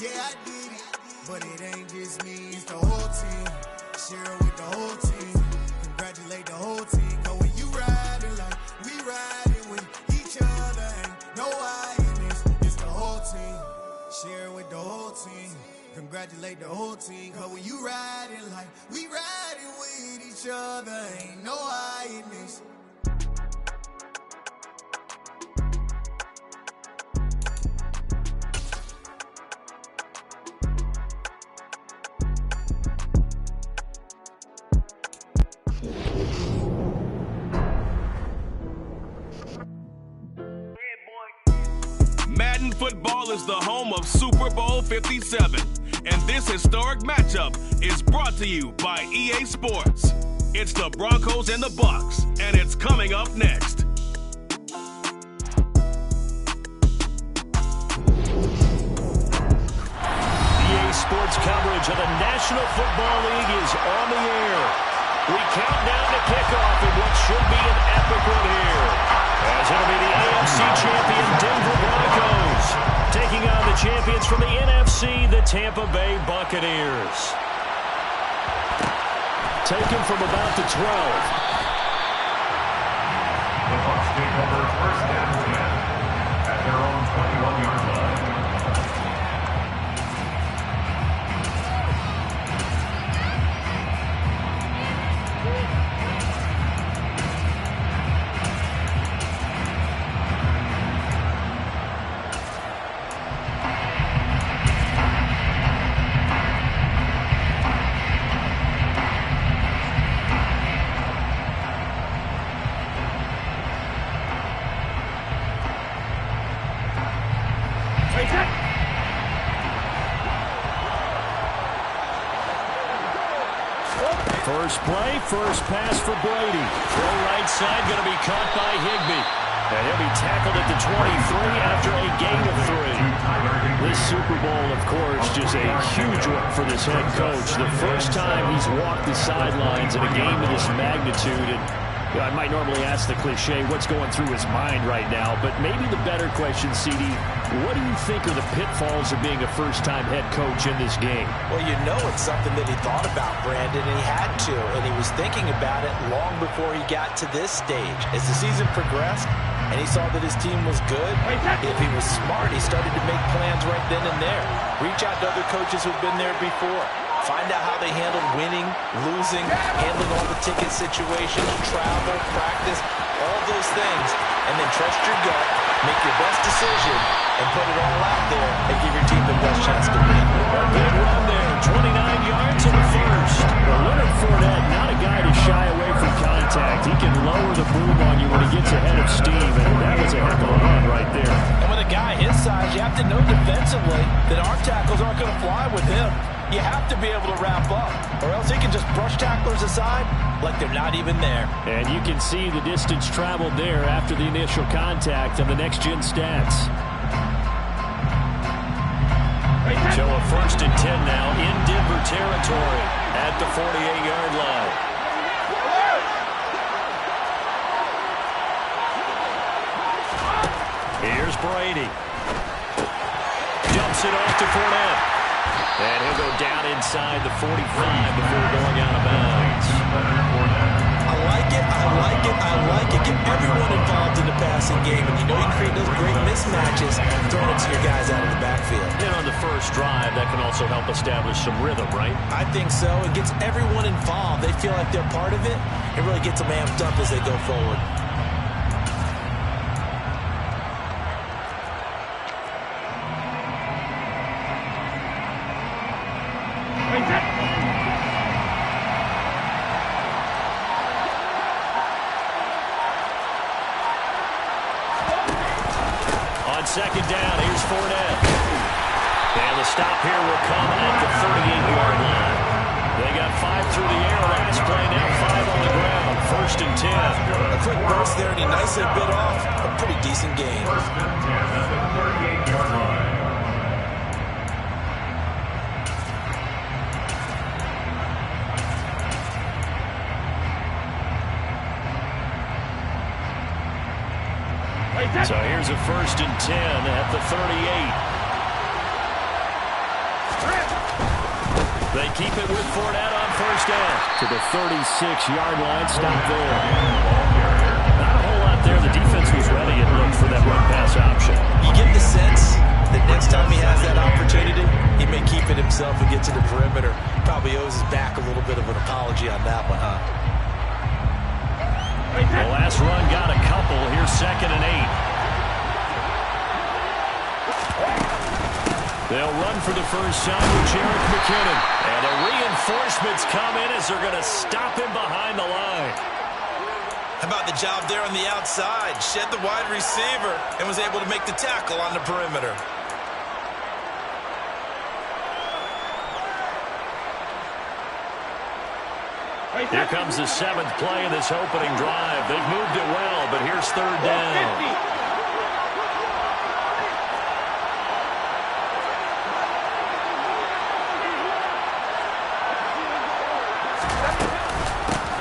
Yeah, I did it, but it ain't just me, it's the whole team. Share it with the whole team. Congratulate the whole team. Cause when you riding like we riding with each other, ain't no hiding, it's the whole team. Share it with the whole team. Congratulate the whole team. Cause when you riding like we riding with each other, ain't no hiding this. Madden football is the home of Super Bowl 57, and this historic matchup is brought to you by EA Sports. It's the Broncos and the Bucs, and it's coming up next. EA Sports coverage of the National Football League is on the air. We count down to kickoff in what should be an epic one here, as it'll be the AFC champion Denver Broncos taking on the champions from the NFC, the Tampa Bay Buccaneers. Taken from about the 12. The Bucs take over first down 10 at their own 21-yard line. First play, first pass for Brady. Throw right side, going to be caught by Higbee. And he'll be tackled at the 23 after a gain of 3. This Super Bowl, of course, just a huge one for this head coach. The first time he's walked the sidelines in a game of this magnitude. And I might normally ask the cliche, what's going through his mind right now? But maybe the better question, CD, what do you think are the pitfalls of being a first-time head coach in this game? Well, you know it's something that he thought about, Brandon, and he had to. And he was thinking about it long before he got to this stage. As the season progressed and he saw that his team was good, if he was smart, he started to make plans right then and there. Reach out to other coaches who've been there before. Find out how they handled winning, losing, handling all the ticket situations, travel, practice, all those things. And then trust your gut, make your best decision, and put it all out there and give your team the best chance to win. A big run there, 29 yards in the first. Well, Leonard Fournette, not a guy to shy away from contact. He can lower the boom on you when he gets ahead of steam, and that was a heck of a run right there. And with a guy his size, you have to know defensively that arm tackles aren't going to fly with him. You have to be able to wrap up, or else he can just brush tacklers aside like they're not even there. And you can see the distance traveled there after the initial contact on the next-gen stats. So a 1st and 10 now in Denver territory at the 48-yard line. Here's Brady. Dumps it off to Fournette. And he'll go down inside the 45 before going out of bounds. I like it, I like it, I like it. Get everyone involved in the passing game, and you know you create those great mismatches throwing it to your guys out of the backfield. And on the first drive, that can also help establish some rhythm, right? I think so. It gets everyone involved. They feel like they're part of it. It really gets them amped up as they go forward. On second down, here's Fournette. And the stop here will come at the 38-yard line. They got 5 through the air last play, now 5 on the ground. 1st and 10. A quick burst there, and he nicely bit off a pretty decent gain. 1st and 10 at the 38-yard line. So here's a 1st and 10 at the 38. They keep it with Fournette on first down. To the 36-yard line. Stop there. Not a whole lot there. The defense was ready and looked for that run-pass option. You get the sense that next time he has that opportunity, he may keep it himself and get to the perimeter. Probably owes his back a little bit of an apology on that one, huh? The last run got a couple. Here's 2nd and 8. They'll run for the first time with Jerick McKinnon. And the reinforcements come in as they're going to stop him behind the line. How about the job there on the outside? Shed the wide receiver and was able to make the tackle on the perimeter. Here comes the 7th play of this opening drive. They've moved it well, but here's 3rd down.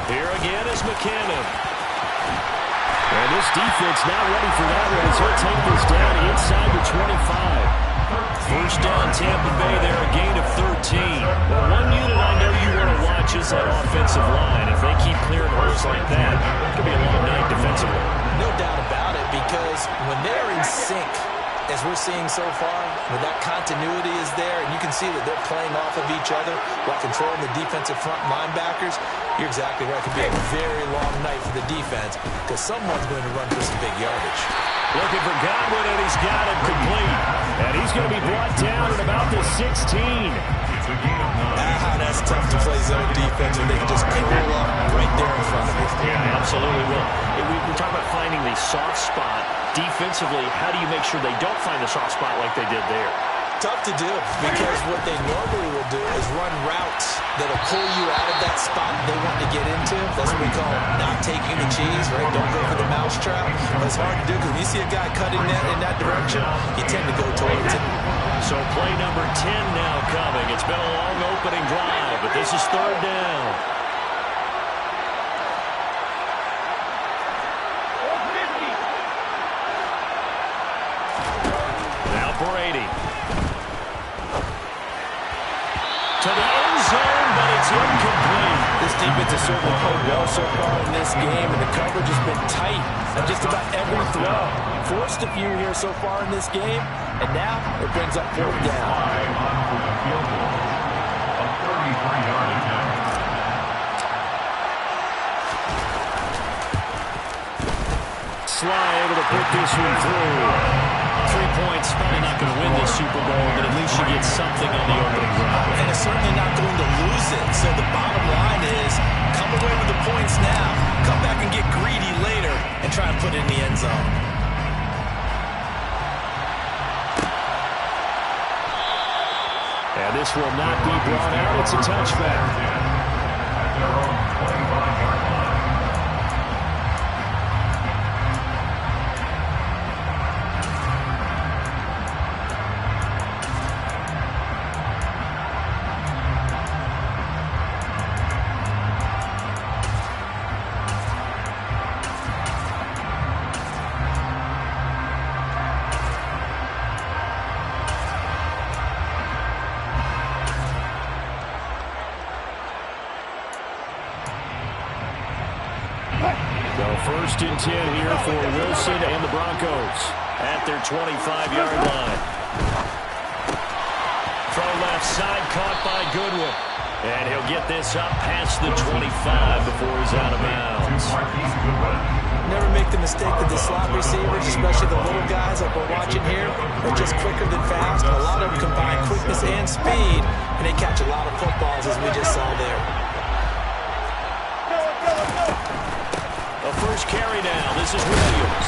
Here again is McKinnon. And this defense not ready for that one as he'll take this down inside the 25. First down, Tampa Bay there, a gain of 13. Well, one unit I know you want to watch is that offensive line. If they keep clearing holes like that, it could be a long night defensively. No doubt about it, because when they're in sync, as we're seeing so far, when that continuity is there, and you can see that they're playing off of each other while controlling the defensive front linebackers, you're exactly right. It could be a very long night for the defense because someone's going to run for some big yardage. Looking for Godwin, and he's got it complete. And he's going to be brought down at about the 16. That's tough to play zone defense when they can just curl up right there in front of you. Yeah, absolutely. Well, we talk about finding the soft spot. Defensively, how do you make sure they don't find the soft spot like they did there? Tough to do, because what they normally will do is run routes that'll pull you out of that spot they want to get into. That's what we call not taking the cheese, right? Don't go for the mousetrap. But it's hard to do because when you see a guy cutting that in that direction, you tend to go towards it. So play number 10 now coming. It's been a long opening drive, but this is 3rd down. Now Brady. To the end zone, but it's incomplete. This defense has certainly played well so far in this game, and the coverage has been tight on just about every throw. Forced a few here so far in this game, and now it brings up 4th down. Sly able to put this one through. 3 points, probably not going to win this Super Bowl, but at least you get something on the opening drive. And it's certainly not going to lose it. So the bottom line is, come away with the points now, come back and get greedy later, and try and put it in the end zone. And this will not be brought out. It's a touchback. So 1st and 10 here for Wilson and the Broncos at their 25-yard line. Throw left side, caught by Goodwin. And he'll get this up past the 25 before he's out of bounds. Never make the mistake that the slot receivers, especially the little guys like we're watching here, are just quicker than fast. A lot of them combine quickness and speed, and they catch a lot of footballs, as we just saw there. The first carry now. This is Williams.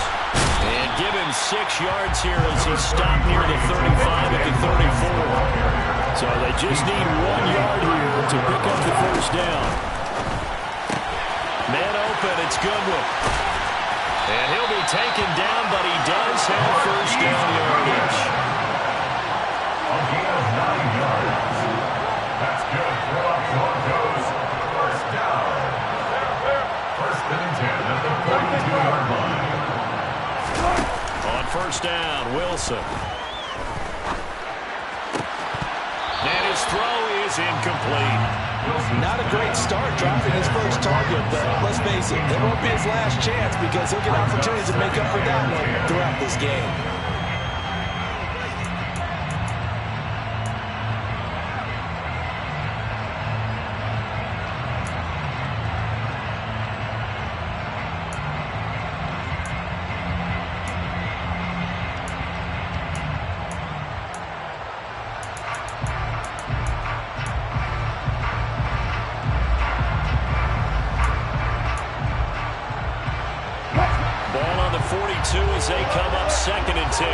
And give him 6 yards here as he stopped near the 35 at the 34. So they just need 1 yard here to pick up the first down. Man open, it's Goodwin. And he'll be taken down, but he does have first down yardage. A gain of 9 yards. That's good for the Broncos. First down. 1st and 10 at the 42-yard line. On first down, Wilson. And his throw is is incomplete. Not a great start dropping his first target, but let's face it, it won't be his last chance because he'll get opportunities to make up for that one throughout this game. As they come up 2nd and 10.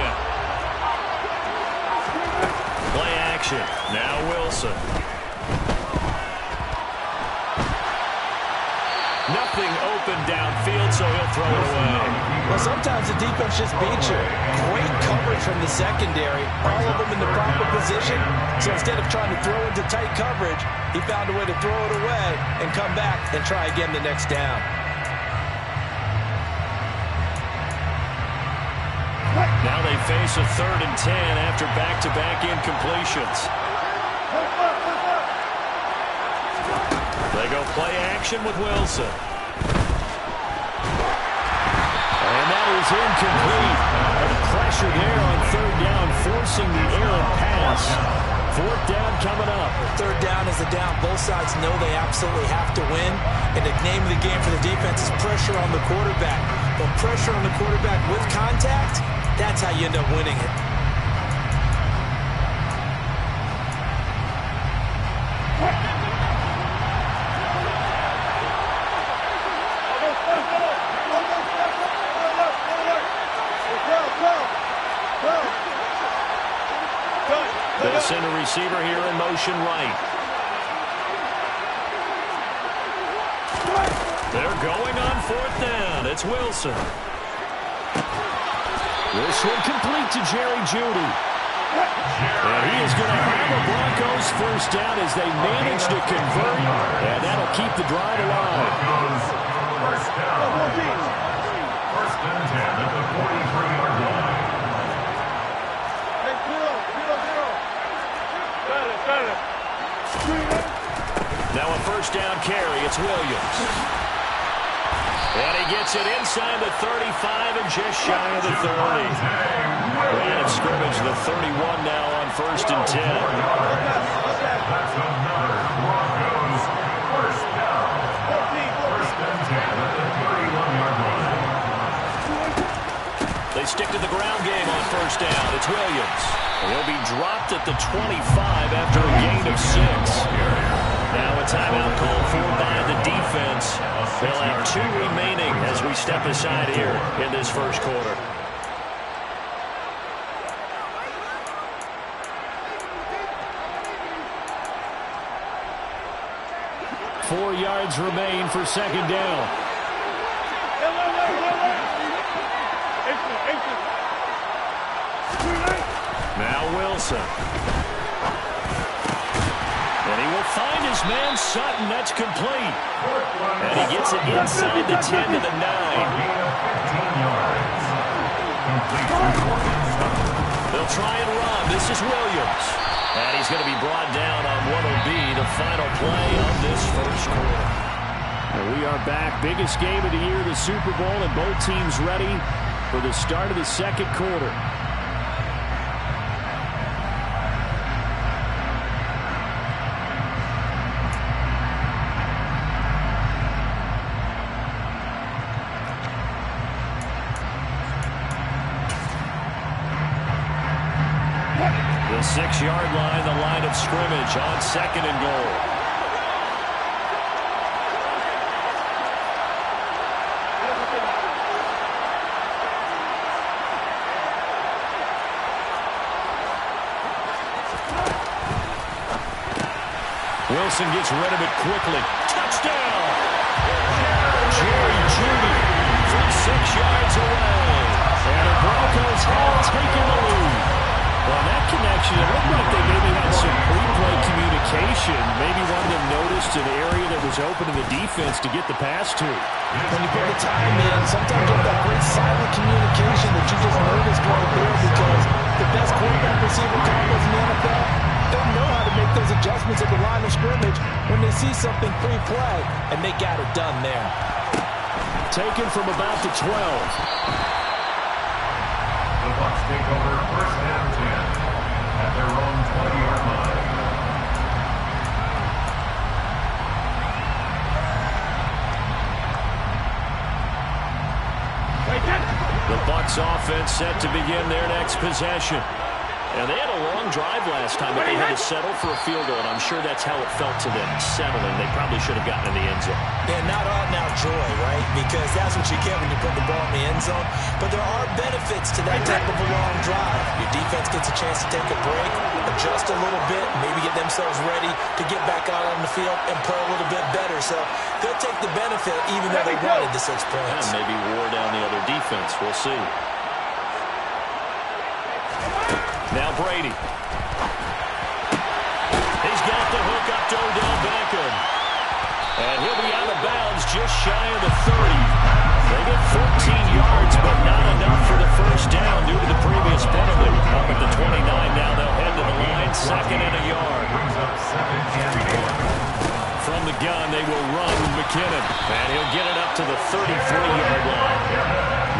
Play action. Now Wilson. Nothing open downfield, so he'll throw it away. Well, sometimes the defense just beats you. Great coverage from the secondary. All of them in the proper position. So instead of trying to throw into tight coverage, he found a way to throw it away and come back and try again the next down. Now they face a 3rd and 10 after back-to-back incompletions. They go play action with Wilson. And that is incomplete. And pressure there on 3rd down, forcing the errant pass. 4th down coming up. 3rd down is the down. Both sides know they absolutely have to win. And the name of the game for the defense is pressure on the quarterback. But pressure on the quarterback with contact, that's how you end up winning it. They send a receiver here in motion right. They're going on 4th down. It's Wilson. This one complete to Jerry Jeudy. And he is going to have a Broncos first down as they manage to convert. And that'll keep the drive alive. First down. 1st and 10 at the 43-yard line. Now a first down carry. It's Williams. And he gets it inside the 35 and just shy of the 30. Line of scrimmage, the 31 now on 1st and 10. That's another Broncos first down. 1st and 10 at the 31-yard line. They stick to the ground game on 1st down. It's Williams. He'll be dropped at the 25 after a gain of 6. Now a timeout called for by the defense. They'll have 2 remaining as we step aside here in this first quarter. Four yards remain for 2nd down. Now Wilson. And he will find his man Sutton. That's complete. And he gets it inside the 10 to the 9. They'll try and run. This is Williams. And he's going to be brought down on what will be the final play of this first quarter. And we are back. Biggest game of the year, the Super Bowl, and both teams ready for the start of the second quarter. The 6-yard line, the line of scrimmage on 2nd and goal. Wilson gets rid of it quickly. Touchdown! Jerry Jeudy from 6 yards away. And the Broncos have taken the lead. Well, that connection, it looked like they maybe had some pre-play communication. Maybe one of them noticed an area that was open in the defense to get the pass to. When you put the time in, sometimes you have that great silent communication that you just noticed right there because the best quarterback receiver combos in the NFL don't know how to make those adjustments at the line when they see something pre-play, and they got it done there. Taken from about the 12. The Bucs take over first and 10 at their own 20-yard line. The Bucs offense set to begin their next possession. And they had a long drive last time, but they had to settle for a field goal, and I'm sure that's how it felt to them, settling. They probably should have gotten in the end zone. Yeah, not out now joy, right? Because that's what you get when you put the ball in the end zone. But there are benefits to that type of a long drive. Your defense gets a chance to take a break, adjust a little bit, maybe get themselves ready to get back out on the field and play a little bit better. So they'll take the benefit even though they wanted the 6 points. And maybe wore down the other defense. We'll see. Now Brady. He's got the hook up to Odell Beckham. And he'll be out of bounds just shy of the 30. They get 14 yards, but not enough for the first down due to the previous penalty. Up at the 29 now, they'll head to the line, 2nd and a yard. From the gun, they will run McKinnon. And he'll get it up to the 33-yard line.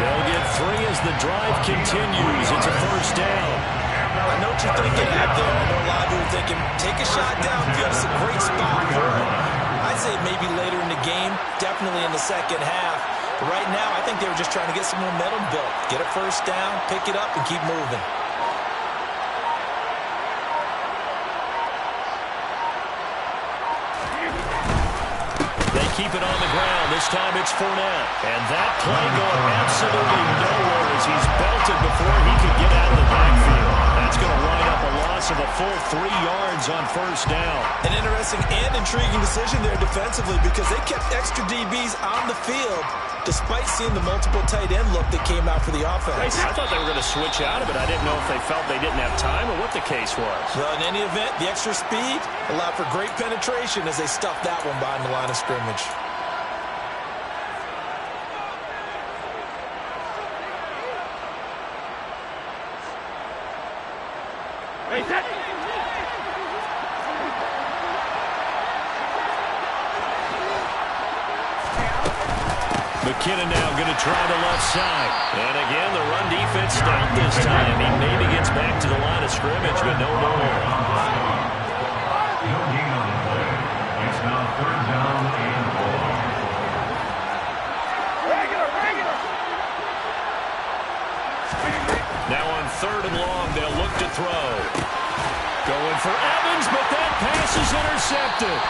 They'll get 3 as the drive continues. It's a first down. I know what you're thinking out there. I know a lot of you are thinking, take a shot downfield. It's a great spot for it. I'd say maybe later in the game, definitely in the second half. But right now, I think they were just trying to get some momentum built. Get a first down, pick it up, and keep moving. They keep it on the ground. This time it's Fournette. And that play going absolutely nowhere as he's belted before he could get out of the backfield. That's going to wind up a loss of a full 3 yards on first down. An interesting and intriguing decision there defensively because they kept extra DBs on the field despite seeing the multiple tight end look that came out for the offense. I thought they were going to switch out of it. I didn't know if they felt they didn't have time or what the case was. Well, in any event, the extra speed allowed for great penetration as they stuffed that one behind the line of scrimmage. McKinnon now going to try the left side. And again, the run defense stopped this time. He maybe gets back to the line of scrimmage, but no more. No gain on the play. It's now 3rd down and 4. Now on 3rd and long, they'll look to throw. Going for Evans, but that pass is intercepted.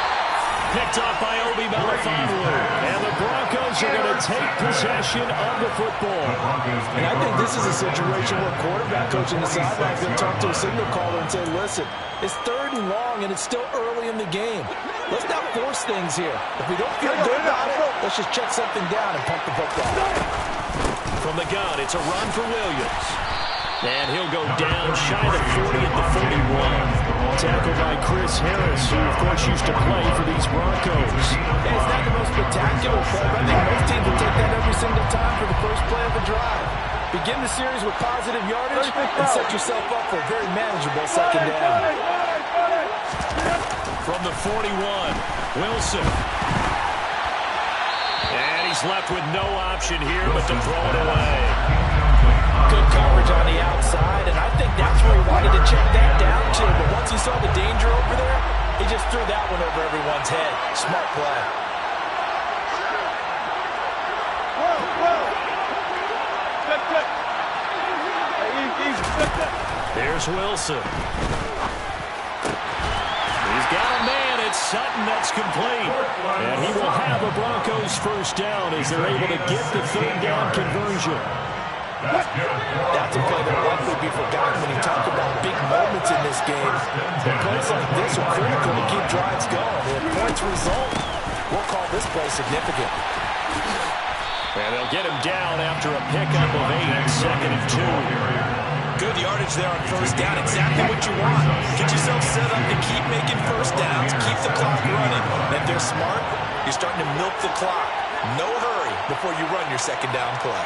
Picked off by Obi Melifonwu. And the Broncos are going to take possession of the football. And I think this is a situation where quarterback coach in the sideline is going to talk to a signal caller and say, listen, it's 3rd and long and it's still early in the game. Let's not force things here. If we don't feel good about it, let's just check something down and pump the football. From the gun, it's a run for Williams. And he'll go down shy of the 40 at the 41. Tackled by Chris Harris, who, of course, used to play for these Broncos. Yeah, it's not the most spectacular play, but I think most teams will take that every single time for the first play of a drive. Begin the series with positive yardage and set yourself up for a very manageable second down. From the 41, Wilson. And he's left with no option here but to throw it away. Good coverage on the outside, and I think that's where he wanted to check that down to. But once he saw the danger over there, he just threw that one over everyone's head. Smart play. Here's Wilson. He's got a man. It's Sutton that's complete. And he will have a Broncos first down as they're able to get the 3rd down conversion. That's a play that will likely be forgotten when you talk about big moments in this game. But plays like this are critical to keep drives going. And if points result, we'll call this play significant. And they'll get him down after a pickup of 8, 2nd and 2. Good yardage there on first down. Exactly what you want. Get yourself set up to keep making first downs, keep the clock running. And if they're smart, you're starting to milk the clock. No hurry before you run your second down play.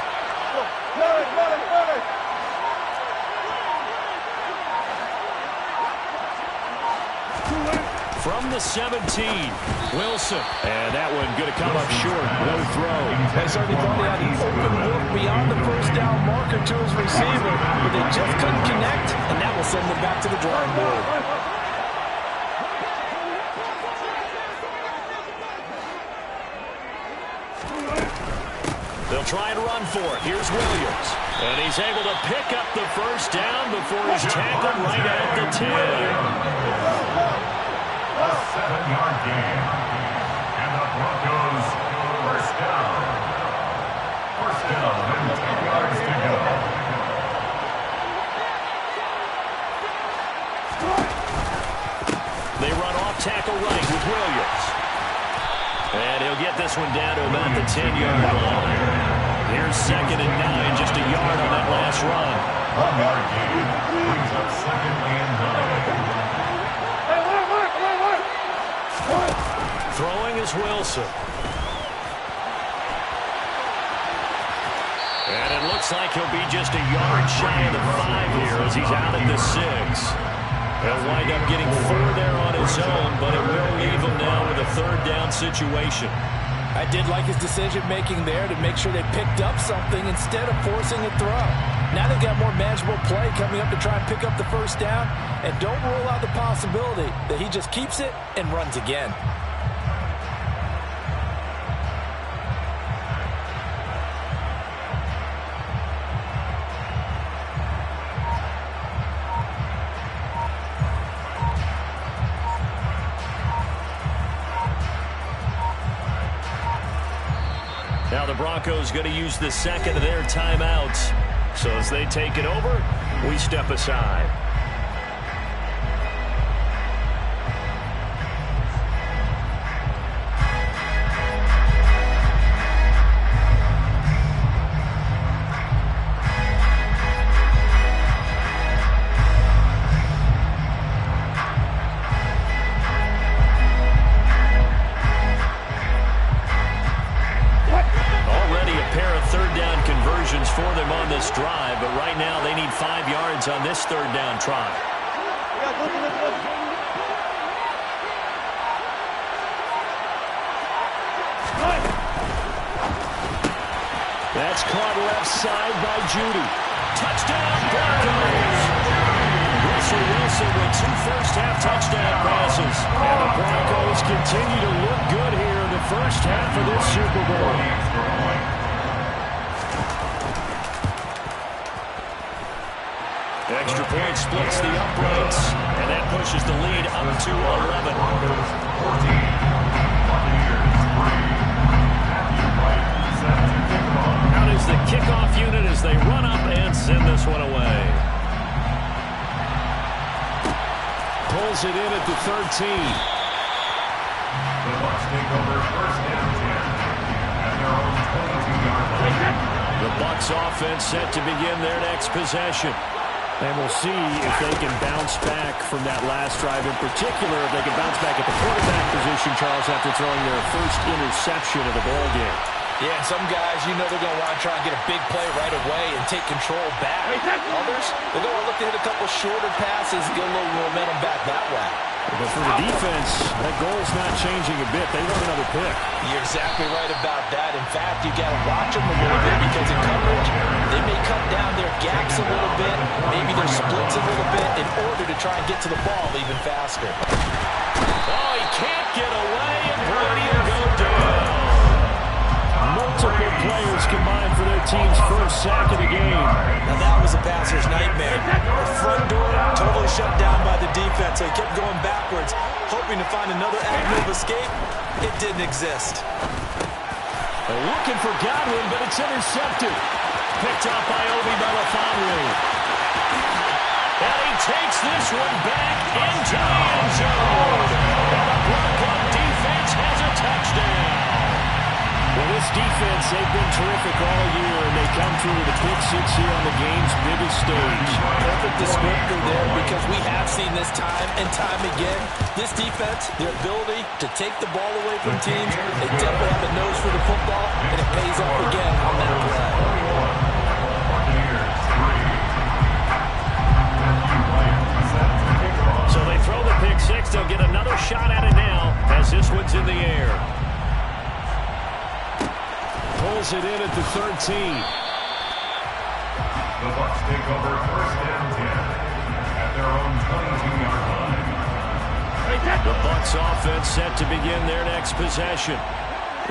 from the 17. Wilson. And that one going to come up short. No throw. They certainly thought he had an open look beyond the first down marker to his receiver, but they just couldn't connect, and that will send them back to the drawing board. They'll try and run for it. Here's Williams. And he's able to pick up the first down before he's tackled right at the 10. A 7-yard gain. And the Broncos first down. First down and 10 yards to go. They run off tackle right with Williams. And he'll get this one down to about the 10-yard line. Here's 2nd and 9, just a yard on that last run. 1-yard gain brings up 2nd and 9. Throwing is Wilson. And it looks like he'll be just a yard shy of the 5 here as he's out at the 6. He'll wind up getting 4 there on his own, but it will leave him now with a 3rd down situation. I did like his decision-making there to make sure they picked up something instead of forcing a throw. Now they've got more manageable play coming up to try and pick up the first down, and don't rule out the possibility that he just keeps it and runs again. Now the Broncos going to use the 2nd of their timeouts. So as they take it over, we step aside. For them on this drive, but right now they need 5 yards on this 3rd down try. That's caught left side by Judy. Touchdown Broncos! Russell Wilson with 2 first-half touchdown passes. And the Broncos continue to look good here in the first half of this Super Bowl. Extra point splits the uprights, and that pushes the lead up to 11. Out is the kickoff unit as they run up and send this one away. Pulls it in at the 13. The Bucs take over first and 10 at their own 22-yard line. The Bucs offense set to begin their next possession. And we'll see if they can bounce back from that last drive. In particular, if they can bounce back at the quarterback position, Charles, after throwing their first interception of the ball game. Yeah, some guys, you know they're going to want to try and get a big play right away and take control back. Others, they're going to look to hit a couple shorter passes, get a little momentum back that way. But for the defense, that goal's not changing a bit. They want another pick. You're exactly right about that. In fact, you got to watch them a little bit because in coverage, they may cut down their gaps a little bit, maybe their splits a little bit in order to try and get to the ball even faster. Oh, he can't get away, and Brady will go down. Multiple players combined for their team's first sack of the game. Now that was a passer's nightmare. The front door totally shut down by the defense. They kept going backwards, hoping to find another avenue of escape. It didn't exist. They're looking for Godwin, but it's intercepted. Picked up by Obi Belafonte. And he takes this one back into the end zone. And the Broncos defense has a touchdown. Well, this defense, they've been terrific all year, and they come through with a pick 6 here on the game's biggest stage. Perfect descriptor there because we have seen this time and time again. This defense, their ability to take the ball away from teams, they definitely have a nose for the football, and it pays off again on that play. So they throw the pick 6 thinks they'll get another shot at it now as this one's in the air. Pulls it in at the 13. The Bucs take over first and 10 at their own 22-yard line. The Bucs offense set to begin their next possession.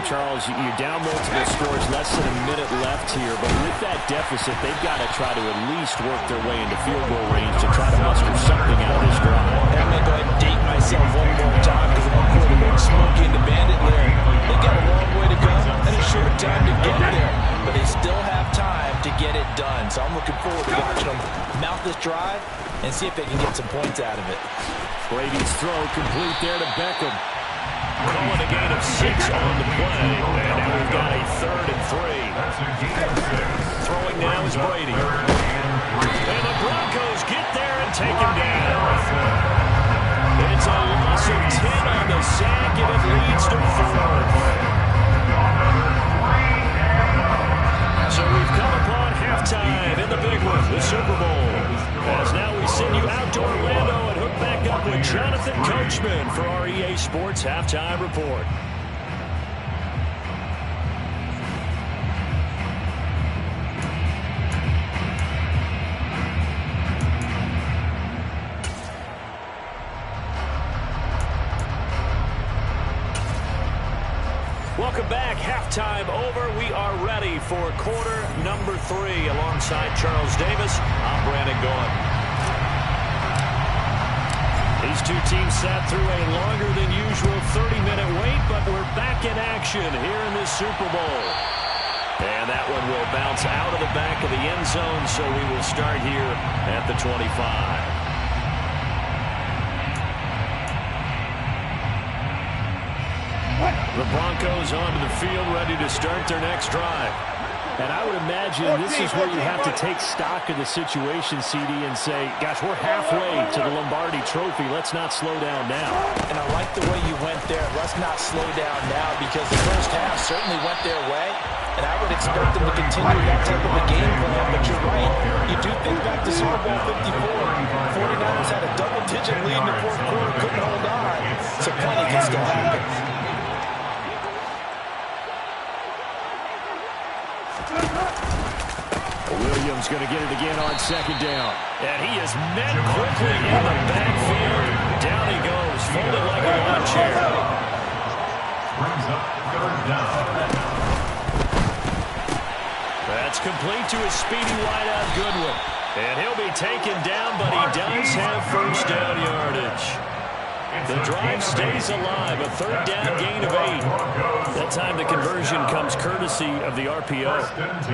Charles, you're down multiple scores, less than a minute left here, but with that deficit, they've got to try to at least work their way into field goal range to try to muster something out of this drive. I'm going to go ahead and date myself one more time because I'm going to look Smokey and the Bandit there. They got a long way to go and a short time to get there, but they still have time to get it done. So I'm looking forward to watching them mount this drive and see if they can get some points out of it. Brady's throw complete there to Beckham. Calling a gain of 6 on the play, and now we've got a 3rd and 3. Throwing now is Brady. And the Broncos get there and take him down. It's a loss of 10 on the sack, and it leads to 4th. So we've come upon halftime in the big one, the Super Bowl. As now we send you out to Orlando and hook back up with Jonathan Coachman for our EA Sports Halftime Report. Welcome back. Halftime over. We are ready for quarter number 3. Alongside Charles Davis, I'm Brandon Gaughan. These two teams sat through a longer than usual 30-minute wait, but we're back in action here in this Super Bowl. And that one will bounce out of the back of the end zone, so we will start here at the 25. The Broncos onto the field, ready to start their next drive. And I would imagine this is where you have to take stock of the situation, CD, and say, gosh, we're halfway to the Lombardi Trophy. Let's not slow down now. And I like the way you went there. Let's not slow down now, because the first half certainly went their way. And I would expect them to continue that type of a game plan. But you're right. You do think back to Super Bowl 54. 49ers had a double-digit lead in the fourth quarter, couldn't hold on. So plenty can still happen. Williams going to get it again on 2nd down. And he is met quickly in the backfield. Down he goes, folded like a lawn chair. Brings up 3rd down. That's complete to a speedy wideout Goodwin. And he'll be taken down, but he does have 1st down yardage. The drive stays alive, a 3rd down gain of 8. That time the conversion comes courtesy of the RPO.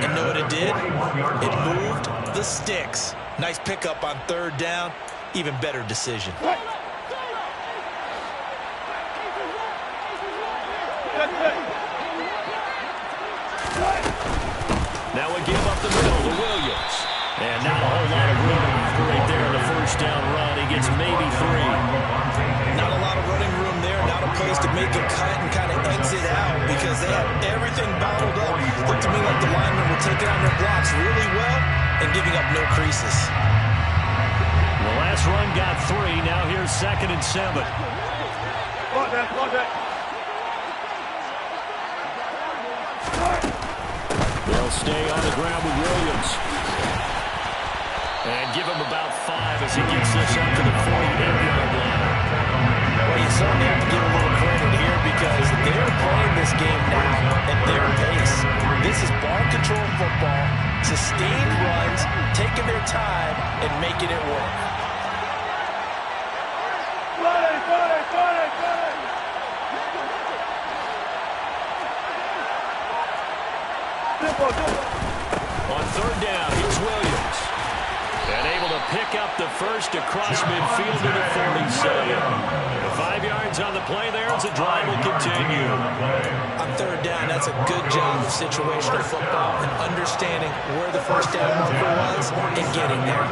And know what it did? It moved the sticks. Nice pickup on 3rd down. Even better decision. Now we give up the middle to Williams. And not a whole lot of room right there in the 1st down run. He gets maybe 3. Not a lot of running room there. Not a place to make a cut and kind of exit out, because they had everything bottled up. Looked to me like the linemen were taking on their blocks really well and giving up no creases. The last run got 3. Now here's 2nd and 7. They'll stay on the ground with Williams. And give him about 5 as he gets this up to the 48-yard line. Well, you certainly have to give a little credit here, because they're playing this game now at their pace. This is ball control football, sustained runs, taking their time and making it work. On 3rd down, here's Williams. And able to pick up the 1st across midfield to the 47. 5 yards on the play there as the drive will continue. On 3rd down, that's a good job of situational football and understanding where the 1st down marker was and getting there.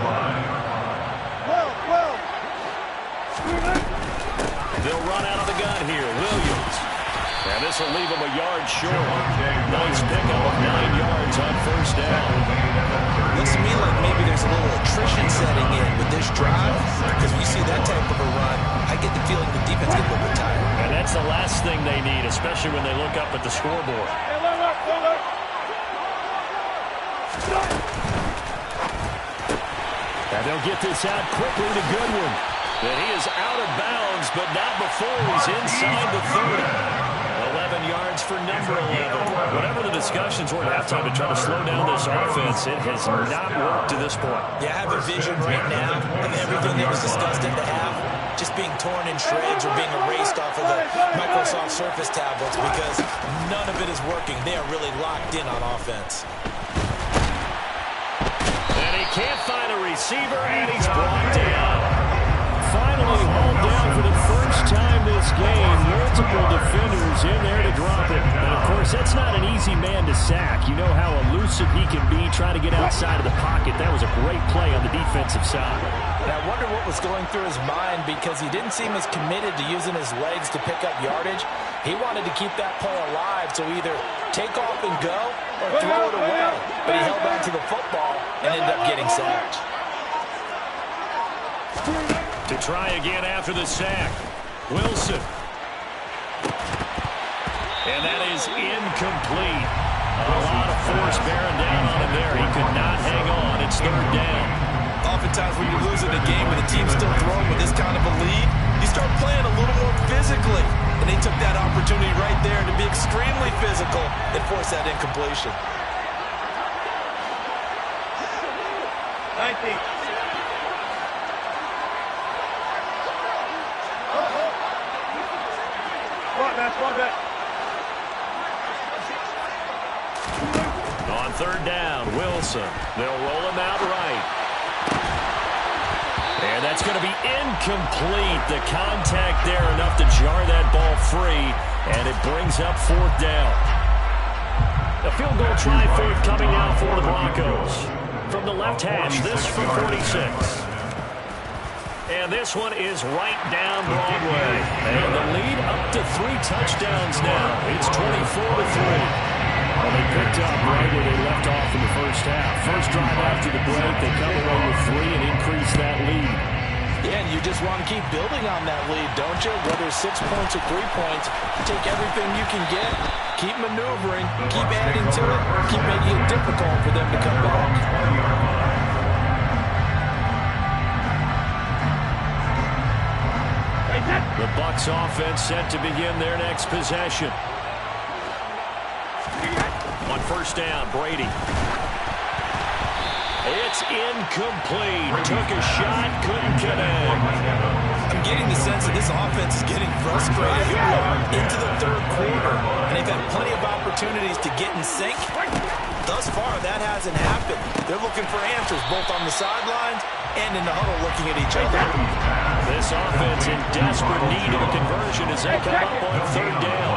They'll run out of the gun here. Williams. And this will leave him a yard short. Nice pickup of 9 yards on 1st down. Looks to me like maybe there's a little attrition setting in with this drive, because when you see that type of a run, I get the feeling the last thing they need, especially when they look up at the scoreboard. And they'll get this out quickly to Goodwin. And he is out of bounds, but not before he's inside the 30. 11 yards for number 11. Whatever the discussions were at halftime to try to slow down this offense, it has not worked to this point. Yeah, I have a vision right now of everything that was discussed at the half just being torn in shreds or being erased off of the Microsoft Surface tablets because none of it is working. They are really locked in on offense. And he can't find a receiver, and he's brought down. Finally hauled down for the first time this game. Multiple defenders in there to drop him. And, of course, that's not an easy man to sack. You know how elusive he can be trying to get outside of the pocket. That was a great play on the defensive side. And I wonder what was going through his mind because he didn't seem as committed to using his legs to pick up yardage. He wanted to keep that play alive, so either take off and go or throw it away. But he held on to the football and ended up getting sacked. To try again after the sack. Wilson. And that is incomplete. A lot of force bearing down on him there. He could not hang on. It's third down. Oftentimes when you're losing a game and the team's still throwing with this kind of a lead, you start playing a little more physically. And they took that opportunity right there to be extremely physical and force that incompletion. 19. On third down, Wilson. They'll roll him out right. And that's going to be incomplete. The contact there enough to jar that ball free, and it brings up fourth down. A field goal try forthcoming now for the Broncos. From the left hash, this from 46. And this one is right down Broadway. And the lead up to 3 touchdowns now. It's 24-3. Well, they picked up right where they left off in the first half. First drive after the break, they come away with 3 and increase that lead. Yeah, and you just want to keep building on that lead, don't you? Whether it's 6 points or 3 points, take everything you can get, keep maneuvering, keep adding to it, keep making it difficult for them to come back. The Bucs offense set to begin their next possession. On first down, Brady. It's incomplete. Took a shot, couldn't connect. I'm getting the sense that this offense is getting frustrated. Here we are into the third quarter, and they've had plenty of opportunities to get in sync. Thus far, that hasn't happened. They're looking for answers both on the sidelines and in the huddle looking at each other. This offense in desperate need of a conversion as they come up on third down.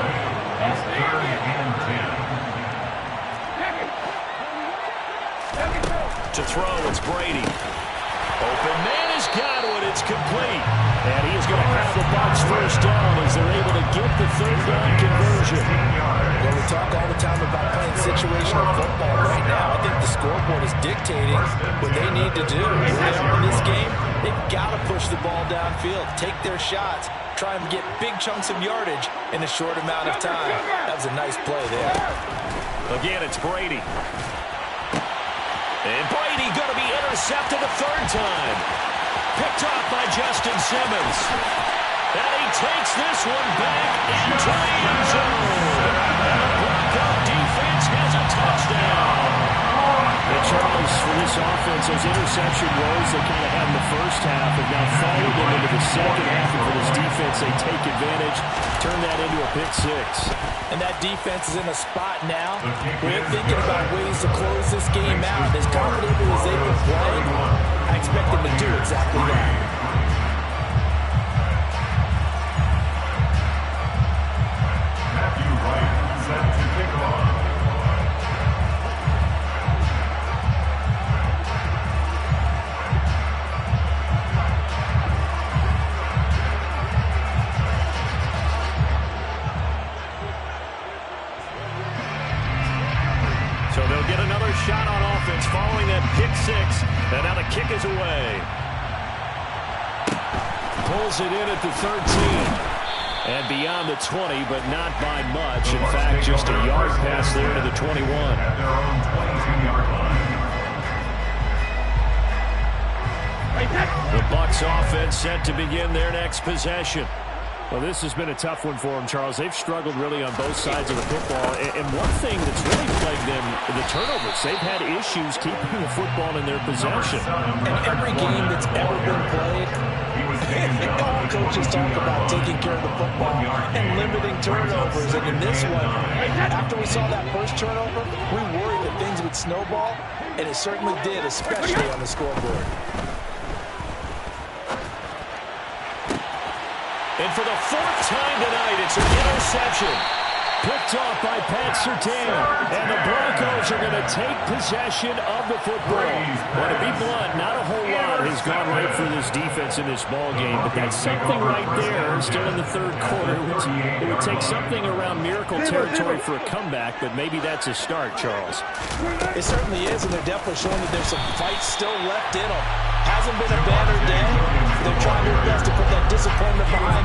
To throw, it's Brady. Open man has got it. It's complete. And he is going to have the Bucs first down as they're able to get the third down conversion. Well, we talk all the time about playing situational football right now. I think the scoreboard is dictating what they need to do. Where they are in this game, they've got to push the ball downfield, take their shots, try and get big chunks of yardage in a short amount of time. That was a nice play there. Again, it's Brady. And Brady going to be intercepted a third time. Picked off by Justin Simmons. And he takes this one back into the end zone. Bronco defense has a touchdown. And Charles, for this offense, those interception woes they kind of had in the first half have now followed them into the second half. And for this defense, they take advantage, turn that into a pick six. And that defense is in a spot now where they're thinking about ways to close this game out. As confidently as they've been playing, I expect them to do exactly that. Matthew Wright set to kick off. So they'll get another shot on offense following that pick six. And now the kick is away. Pulls it in at the 13. And beyond the 20, but not by much. In fact, just a yard pass there to the 21. At their own 22-yard line. The Bucs offense set to begin their next possession. Well, this has been a tough one for them, Charles. They've struggled really on both sides of the football. And one thing that's really plagued them, the turnovers. They've had issues keeping the football in their possession. And every game that's ever been played, all coaches talk about taking care of the football and limiting turnovers. And in this one, after we saw that first turnover, we worried that things would snowball, and it certainly did, especially on the scoreboard. And for the fourth time tonight, it's an interception. Picked off by Pat Surtain. And the Broncos are going to take possession of the football. Well, to be blunt, not a whole lot has gone right for this defense in this ball game, but that's something right there still in the third quarter. It would take something around miracle territory for a comeback, but maybe that's a start, Charles. It certainly is, and they're definitely showing that there's some fight still left in them. Hasn't been a banner day. They're trying their best to put that disappointment behind